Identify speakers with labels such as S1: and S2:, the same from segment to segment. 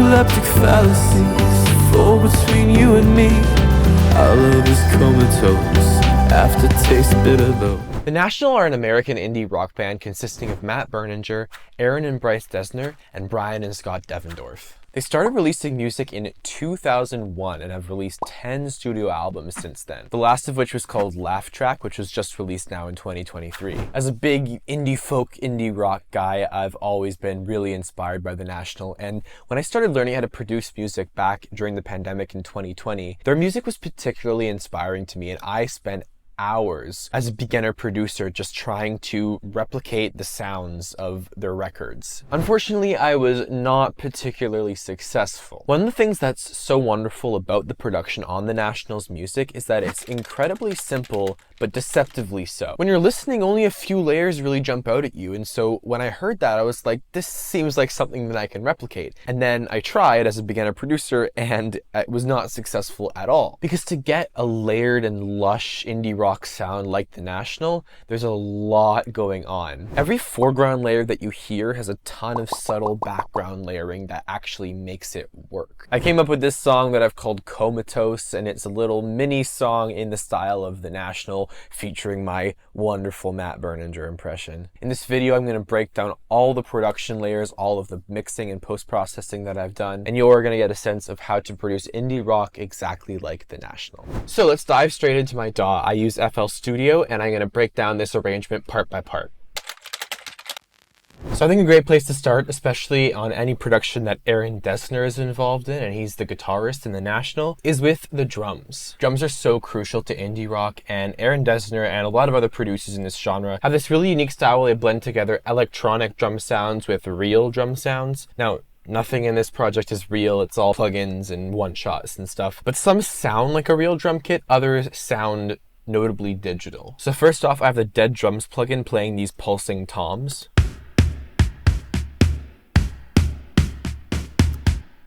S1: narcoleptic fallacies fall between you and me. Our love is comatose, aftertaste bitter though.
S2: The National are an American indie rock band consisting of Matt Berninger, Aaron and Bryce Dessner, and Brian and Scott Devendorf. They started releasing music in 2001 and have released 10 studio albums since then, the last of which was called Laugh Track, which was just released now in 2023. As a big indie folk, indie rock guy, I've always been really inspired by The National, and when I started learning how to produce music back during the pandemic in 2020, their music was particularly inspiring to me, and I spent hours as a beginner producer just trying to replicate the sounds of their records. Unfortunately, I was not particularly successful. One of the things that's so wonderful about the production on The National's music is that it's incredibly simple, but deceptively so. When you're listening, only a few layers really jump out at you, and so when I heard that, I was like, this seems like something that I can replicate. And then I tried as a beginner producer, and it was not successful at all. Because to get a layered and lush indie rock sound like The National, there's a lot going on. Every foreground layer that you hear has a ton of subtle background layering that actually makes it work. I came up with this song that I've called Comatose, and it's a little mini song in the style of The National, featuring my wonderful Matt Berninger impression. In this video, I'm going to break down all the production layers, all of the mixing and post-processing that I've done, and you're going to get a sense of how to produce indie rock exactly like The National. So let's dive straight into my DAW. I use FL Studio, and I'm going to break down this arrangement part by part. So I think a great place to start, especially on any production that Aaron Dessner is involved in, and he's the guitarist in The National, is with the drums. Drums are so crucial to indie rock, and Aaron Dessner and a lot of other producers in this genre have this really unique style where they blend together electronic drum sounds with real drum sounds. Now, nothing in this project is real, it's all plugins and one-shots and stuff, but some sound like a real drum kit, others sound notably digital. So first off, I have the Dead Drums plugin playing these pulsing toms.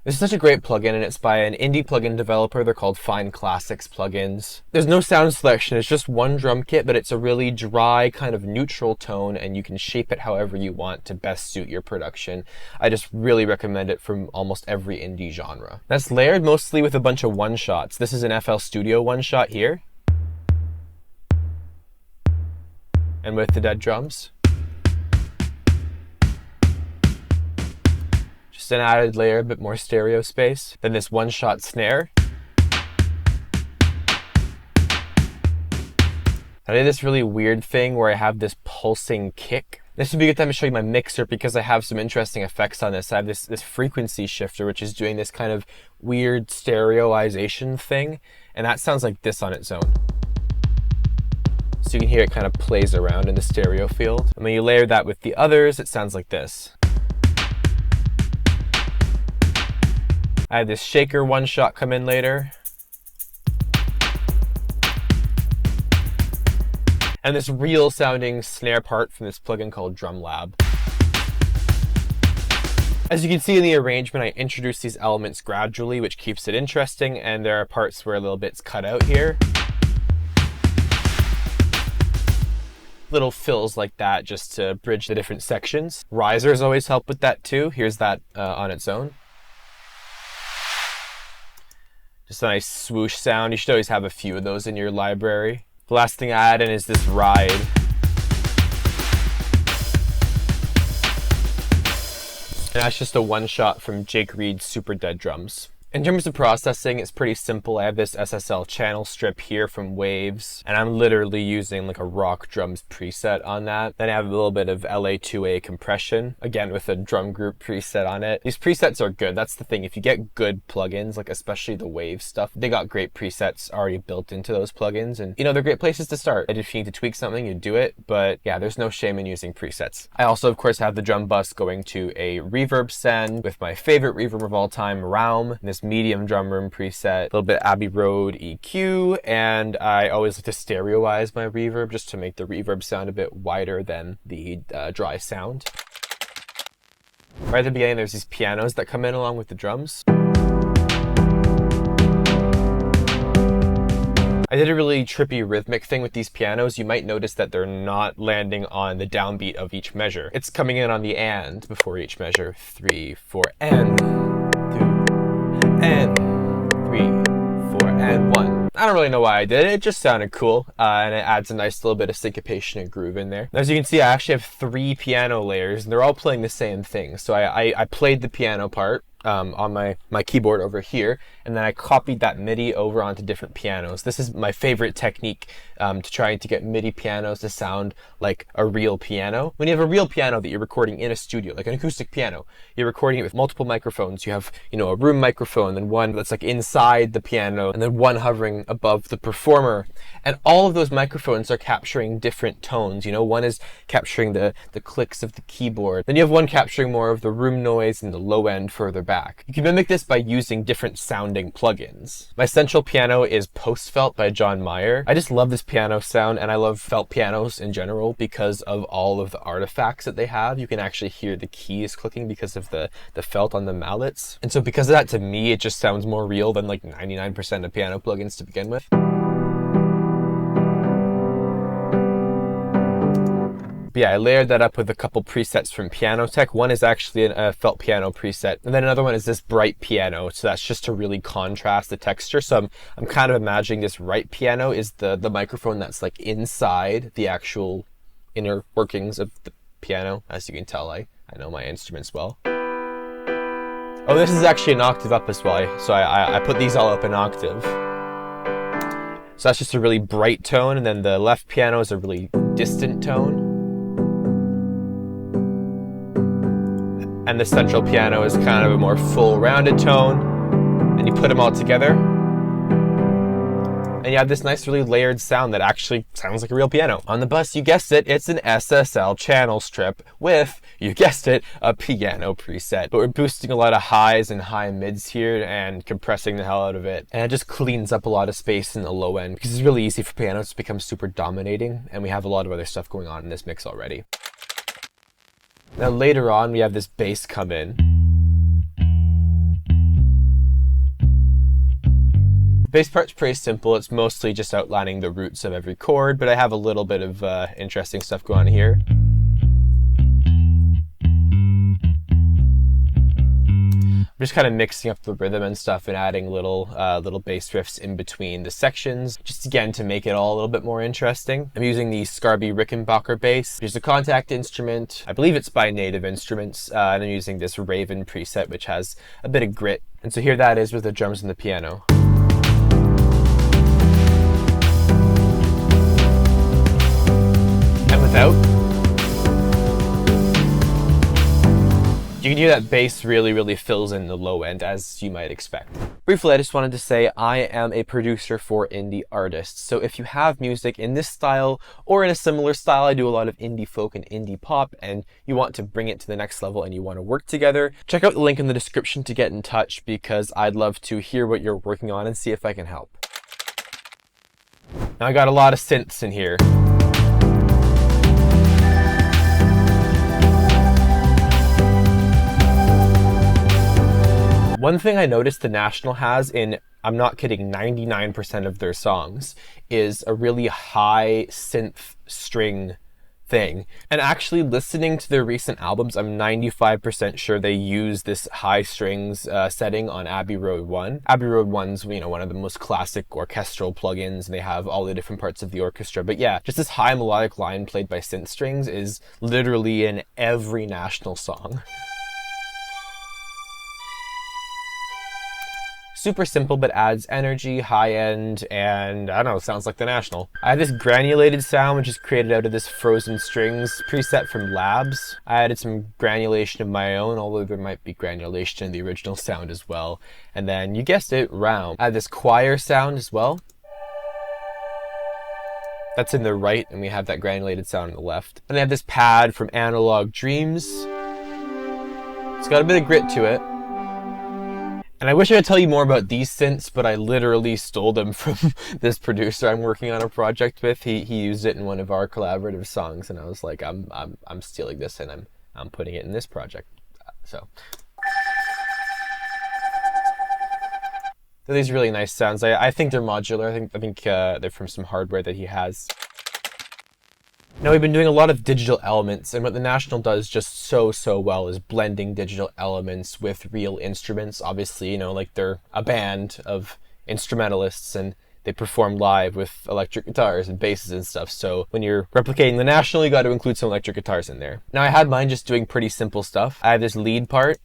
S2: This is such a great plugin, and it's by an indie plugin developer. They're called Fine Classics plugins. There's no sound selection, it's just one drum kit, but it's a really dry, kind of neutral tone, and you can shape it however you want to best suit your production. I just really recommend it from almost every indie genre. That's layered mostly with a bunch of one-shots. This is an FL Studio one-shot here, and with the Dead Drums. Just an added layer, a bit more stereo space. Then this one-shot snare. I did this really weird thing where I have this pulsing kick. This would be a good time to show you my mixer because I have some interesting effects on this. I have this frequency shifter, which is doing this kind of weird stereoization thing, and that sounds like this on its own. So you can hear it kind of plays around in the stereo field. And when you layer that with the others, it sounds like this. I have this shaker one-shot come in later. And this real sounding snare part from this plugin called Drum Lab. As you can see in the arrangement, I introduce these elements gradually, which keeps it interesting, and there are parts where a little bit's cut out here. Little fills like that just to bridge the different sections. Risers always help with that too. Here's that on its own. Just a nice swoosh sound. You should always have a few of those in your library. The last thing I add in is this ride. And that's just a one-shot from Jake Reed's Super Dead Drums. In terms of processing, it's pretty simple. I have this SSL channel strip here from Waves, and I'm literally using like a rock drums preset on that. Then I have a little bit of LA2A compression, again with a drum group preset on it. These presets are good. That's the thing. If you get good plugins, like especially the Waves stuff, they got great presets already built into those plugins, and you know, they're great places to start. And if you need to tweak something, you do it, but yeah, there's no shame in using presets. I also, of course, have the drum bus going to a reverb send with my favorite reverb of all time, Raum, this medium drum room preset, a little bit Abbey Road EQ, and I always like to stereoize my reverb just to make the reverb sound a bit wider than the dry sound. Right at the beginning, there's these pianos that come in along with the drums. I did a really trippy rhythmic thing with these pianos. You might notice that they're not landing on the downbeat of each measure. It's coming in on the and before each measure. 3, 4, and 2. and 3, 4, and 1. I don't really know why I did it. It just sounded cool, and it adds a nice little bit of syncopation and groove in there. As you can see, I actually have 3 piano layers, and they're all playing the same thing. So I played the piano part on my keyboard over here, and then I copied that MIDI over onto different pianos. This is my favorite technique to try to get MIDI pianos to sound like a real piano. When you have a real piano that you're recording in a studio, like an acoustic piano, you're recording it with multiple microphones. You have, a room microphone, then one that's like inside the piano, and then one hovering above the performer. And all of those microphones are capturing different tones. One is capturing the clicks of the keyboard. Then you have one capturing more of the room noise and the low end further back. You can mimic this by using different sounding plugins. My central piano is Post Felt by John Mayer. I just love this piano sound, and I love felt pianos in general because of all of the artifacts that they have. You can actually hear the keys clicking because of the felt on the mallets. And so because of that, to me, it just sounds more real than like 99% of piano plugins to begin with. But yeah, I layered that up with a couple presets from Piano Tech. One is actually a felt piano preset, and then another one is this bright piano. So that's just to really contrast the texture. So I'm kind of imagining this right piano is the microphone that's like inside the actual inner workings of the piano. As you can tell, I know my instruments well. Oh, this is actually an octave up as well. So I put these all up an octave. So that's just a really bright tone, and then the left piano is a really distant tone. And the central piano is kind of a more full rounded tone, and you put them all together and you have this nice really layered sound that actually sounds like a real piano. On the bus, you guessed it, it's an SSL channel strip with, you guessed it, a piano preset. But we're boosting a lot of highs and high mids here and compressing the hell out of it, and it just cleans up a lot of space in the low end because it's really easy for pianos to become super dominating, and we have a lot of other stuff going on in this mix already. Now later on, we have this bass come in. The bass part's pretty simple. It's mostly just outlining the roots of every chord, but I have a little bit of interesting stuff going on here. I'm just kind of mixing up the rhythm and stuff and adding little bass riffs in between the sections, just again to make it all a little bit more interesting. I'm using the Scarby Rickenbacker bass, which is a contact instrument. I believe it's by Native Instruments, and I'm using this Raven preset, which has a bit of grit. And so here that is with the drums and the piano. And without, you can hear that bass really fills in the low end, as you might expect. Briefly, I just wanted to say I am a producer for indie artists. So if you have music in this style or in a similar style, I do a lot of indie folk and indie pop, and you want to bring it to the next level and you want to work together, check out the link in the description to get in touch because I'd love to hear what you're working on and see if I can help. Now I got a lot of synths in here. One thing I noticed the National has in, I'm not kidding, 99% of their songs is a really high synth string thing. And actually listening to their recent albums, I'm 95% sure they use this high strings setting on Abbey Road 1. Abbey Road 1's, one of the most classic orchestral plugins, and they have all the different parts of the orchestra. But yeah, just this high melodic line played by synth strings is literally in every National song. Super simple, but adds energy, high end, and I don't know, sounds like the National. I have this granulated sound, which is created out of this Frozen Strings preset from Labs. I added some granulation of my own, although there might be granulation in the original sound as well. And then, you guessed it, round. I have this choir sound as well. That's in the right, and we have that granulated sound on the left. And I have this pad from Analog Dreams. It's got a bit of grit to it. And I wish I could tell you more about these synths, but I literally stole them from this producer I'm working on a project with. He used it in one of our collaborative songs, and I was like, I'm stealing this and I'm putting it in this project. So these really nice sounds. I think they're modular. I think they're from some hardware that he has. Now, we've been doing a lot of digital elements, and what the National does just so well is blending digital elements with real instruments. Obviously, you know, like they're a band of instrumentalists and they perform live with electric guitars and basses and stuff. So when you're replicating the National, you got to include some electric guitars in there. Now, I had mine just doing pretty simple stuff. I have this lead part.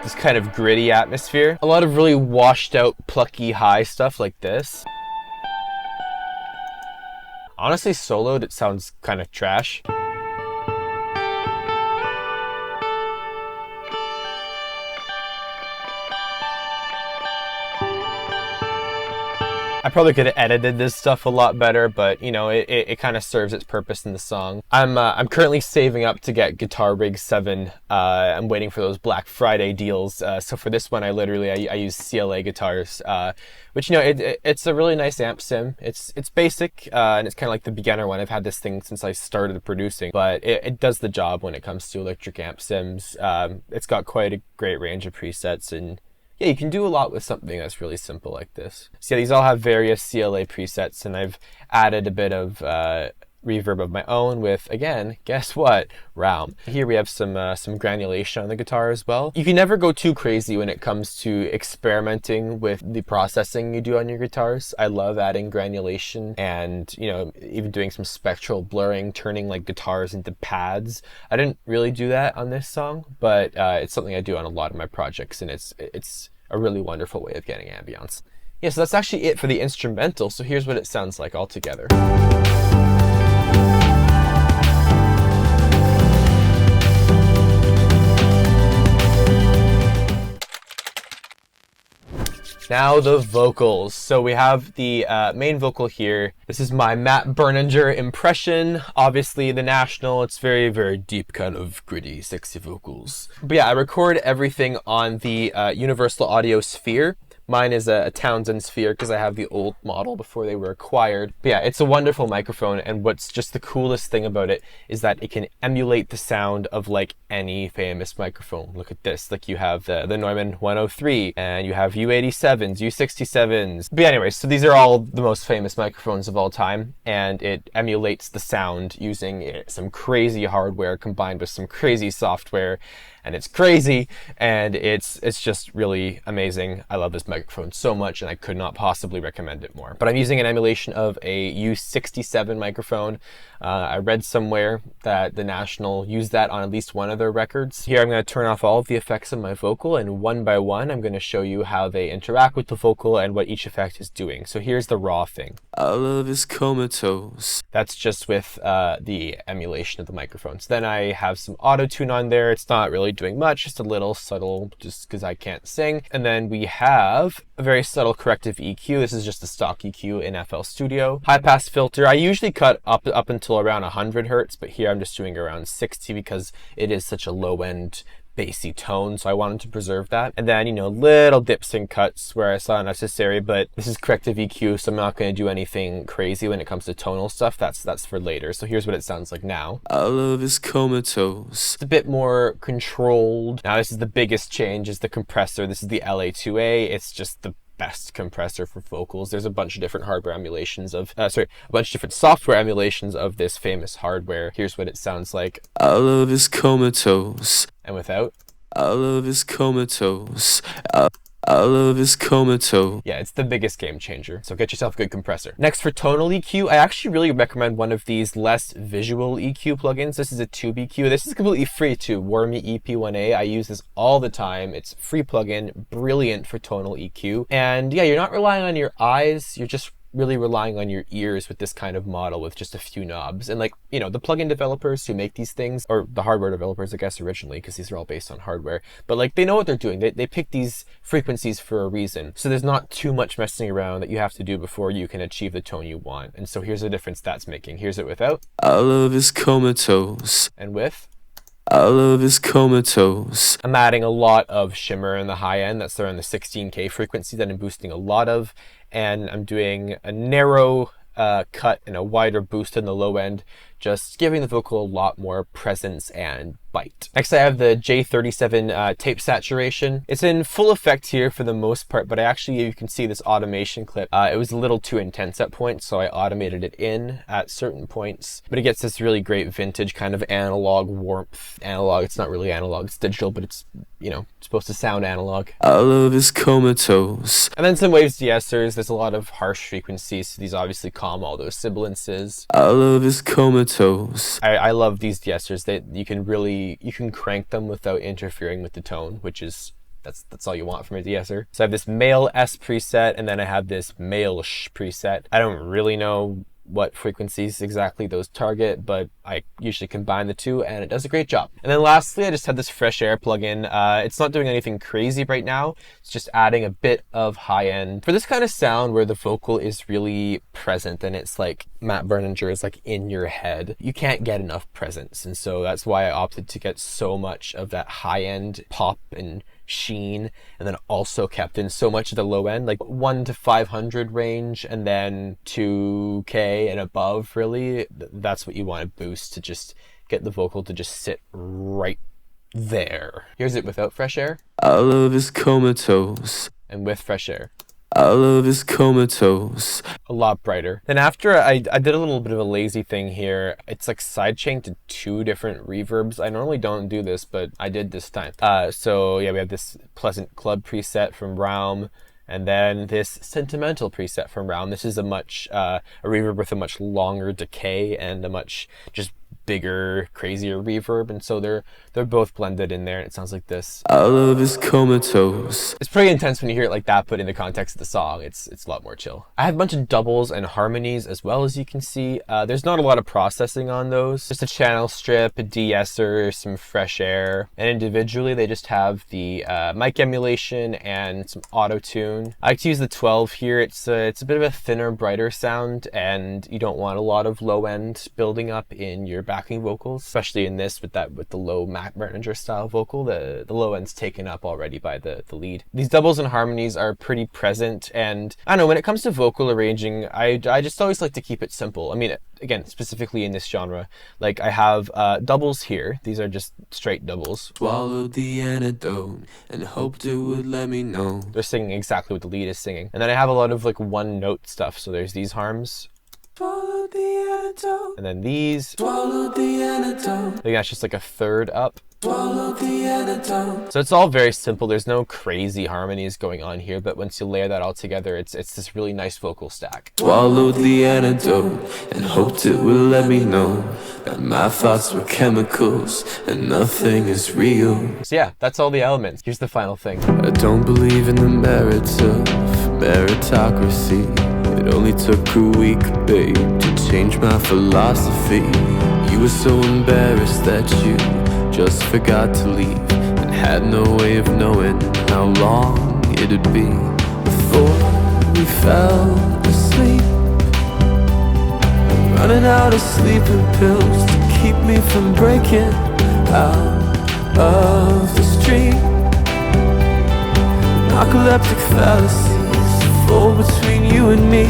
S2: This kind of gritty atmosphere. A lot of really washed out, plucky high stuff like this. Honestly, soloed, it sounds kind of trash. I probably could have edited this stuff a lot better, but you know, it kind of serves its purpose in the song. I'm currently saving up to get Guitar Rig 7. I'm waiting for those Black Friday deals. So for this one, I use CLA guitars, which, you know, it's a really nice amp sim. It's basic, and it's kind of like the beginner one. I've had this thing since I started producing, but it does the job when it comes to electric amp sims. It's got quite a great range of presets, and yeah, you can do a lot with something that's really simple like this. So yeah, these all have various CLA presets, and I've added a bit of reverb of my own with, again, guess what? Realm. Here we have some granulation on the guitar as well. You can never go too crazy when it comes to experimenting with the processing you do on your guitars. I love adding granulation and, you know, even doing some spectral blurring, turning like guitars into pads. I didn't really do that on this song, but it's something I do on a lot of my projects, and it's a really wonderful way of getting ambience. Yeah, so that's actually it for the instrumental. So here's what it sounds like all together. Now the vocals. So we have the main vocal here. This is my Matt Berninger impression. Obviously the National, it's very deep, kind of gritty, sexy vocals. But yeah, I record everything on the Universal Audio Sphere. Mine is a Townsend Sphere because I have the old model before they were acquired. But yeah, it's a wonderful microphone, and what's just the coolest thing about it is that it can emulate the sound of like any famous microphone. Look at this. Like you have the Neumann 103, and you have U87s, U67s. But anyways, so these are all the most famous microphones of all time, and it emulates the sound using some crazy hardware combined with some crazy software. And it's crazy, and it's just really amazing. I love this microphone so much, and I could not possibly recommend it more. But I'm using an emulation of a U67 microphone. I read somewhere that the National used that on at least one of their records. Here I'm going to turn off all of the effects of my vocal, and one by one I'm going to show you how they interact with the vocal and what each effect is doing. So here's the raw thing.
S1: I love is Comatose.
S2: That's just with the emulation of the microphones. Then I have some auto-tune on there. It's not really doing much, just a little subtle, just because I can't sing. And then we have a very subtle corrective EQ. This is just the stock EQ in FL Studio. High pass filter. I usually cut up until around 100 hertz, but here I'm just doing around 60 because it is such a low end bassy tone, so I wanted to preserve that. And then, you know, little dips and cuts where I saw necessary, but this is corrective EQ, so I'm not going to do anything crazy when it comes to tonal stuff. That's for later. So here's what it sounds like now.
S1: I love is Comatose.
S2: It's a bit more controlled. Now this is the biggest change, is the compressor. This is the LA2A. It's just the best compressor for vocals. There's a bunch of different hardware emulations of, a bunch of different software emulations of this famous hardware. Here's what it sounds like.
S1: I love is Comatose.
S2: And without.
S1: I love is Comatose. I love is Comatose.
S2: Yeah, it's the biggest game changer. So get yourself a good compressor. Next, for tonal EQ, I actually really recommend one of these less visual EQ plugins. This is a Tube EQ. This is completely free too. Wormy EP1A. I use this all the time. It's a free plugin, brilliant for tonal EQ. And yeah, you're not relying on your eyes. You're just really relying on your ears with this kind of model with just a few knobs. And like, you know, the plugin developers who make these things, or the hardware developers, I guess, originally, because these are all based on hardware, but like, they know what they're doing. They pick these frequencies for a reason. So there's not too much messing around that you have to do before you can achieve the tone you want. And so here's the difference that's making. Here's it without.
S1: I love is Comatose.
S2: And with.
S1: I love is Comatose.
S2: I'm adding a lot of shimmer in the high end. That's around the 16K frequency that I'm boosting a lot of. And I'm doing a narrow cut and a wider boost in the low end, just giving the vocal a lot more presence and bite. Next I have the J37 tape saturation. It's in full effect here for the most part, but you can see this automation clip. It was a little too intense at points, so I automated it in at certain points. But it gets this really great vintage kind of analog warmth. Analog, it's not really analog, it's digital, but it's, you know, supposed to sound analog.
S1: I love his Comatose.
S2: And then some waves de-essers. There's a lot of harsh frequencies, so these obviously calm all those sibilances.
S1: I love his Comatose.
S2: I love these de-essers. You can crank them without interfering with the tone, which is, that's all you want from a de-esser. So I have this male S preset, and then I have this male sh preset. I don't really know what frequencies exactly those target, but I usually combine the two and it does a great job. And then lastly, I just had this fresh air plugin. It's not doing anything crazy right now. It's just adding a bit of high end. For this kind of sound where the vocal is really present and it's like Matt Berninger is like in your head, you can't get enough presence. And so that's why I opted to get so much of that high end pop and sheen, and then also kept in so much of the low end, like 1 to 500 range, and then 2K and above. Really, that's what you want to boost to just get the vocal to just sit right there. Here's it without fresh air.
S1: I love his Comatose.
S2: And with fresh air.
S1: I love his Comatose.
S2: A lot brighter. Then after I did a little bit of a lazy thing here. It's like sidechained to 2 different reverbs. I normally don't do this, but I did this time. So yeah, we have this Pleasant Club preset from Raum, and then this Sentimental preset from Raum. This is a reverb with a much longer decay and a much just bigger, crazier reverb, and so they're both blended in there, and it sounds like this.
S1: I love his Comatose.
S2: It's pretty intense when you hear it like that, but in the context of the song, it's a lot more chill. I have a bunch of doubles and harmonies as well, as you can see. There's not a lot of processing on those. Just a channel strip, a de-esser, some fresh air, and individually they just have the mic emulation and some auto-tune. I like to use the 12 here. It's a bit of a thinner, brighter sound, and you don't want a lot of low end building up in your backing vocals, especially in this with the low Matt Berninger style vocal. The low end's taken up already by the lead. These doubles and harmonies are pretty present, and I don't know, when it comes to vocal arranging, I just always like to keep it simple. I mean, again, specifically in this genre, like I have doubles here. These are just straight doubles.
S1: Swallowed the antidote and hoped it would let me know.
S2: They're singing exactly what the lead is singing. And then I have a lot of like one note stuff. So there's these harms.
S1: Swallowed the antidote.
S2: And then these.
S1: Swallowed the antidote.
S2: I think that's just like a third up.
S1: Swallowed the antidote.
S2: So it's all very simple. There's no crazy harmonies going on here, but once you layer that all together, it's this really nice vocal stack.
S1: Swallowed the antidote and hoped it would let me know that my thoughts were chemicals and nothing is real.
S2: So yeah, that's all the elements. Here's the final thing.
S1: I don't believe in the merits of meritocracy. It only took a week, babe, to change my philosophy. You were so embarrassed that you just forgot to leave, and had no way of knowing how long it'd be before we fell asleep. I'm running out of sleeping pills to keep me from breaking out of the street. Narcoleptic fallacies fall between you and me.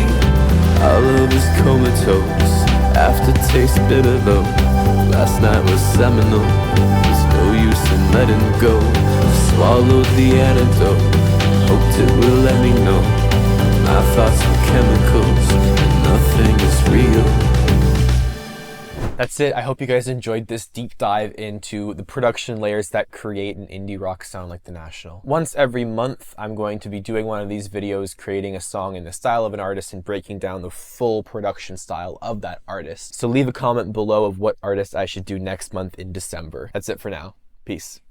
S1: Our love is comatose, aftertaste bitter though. Last night was seminal, there's no use in letting go. Swallowed the antidote, hoped it will let me know my thoughts were chemicals and nothing is real.
S2: That's it. I hope you guys enjoyed this deep dive into the production layers that create an indie rock sound like The National. Once every month, I'm going to be doing one of these videos, creating a song in the style of an artist and breaking down the full production style of that artist. So leave a comment below of what artist I should do next month in December. That's it for now. Peace.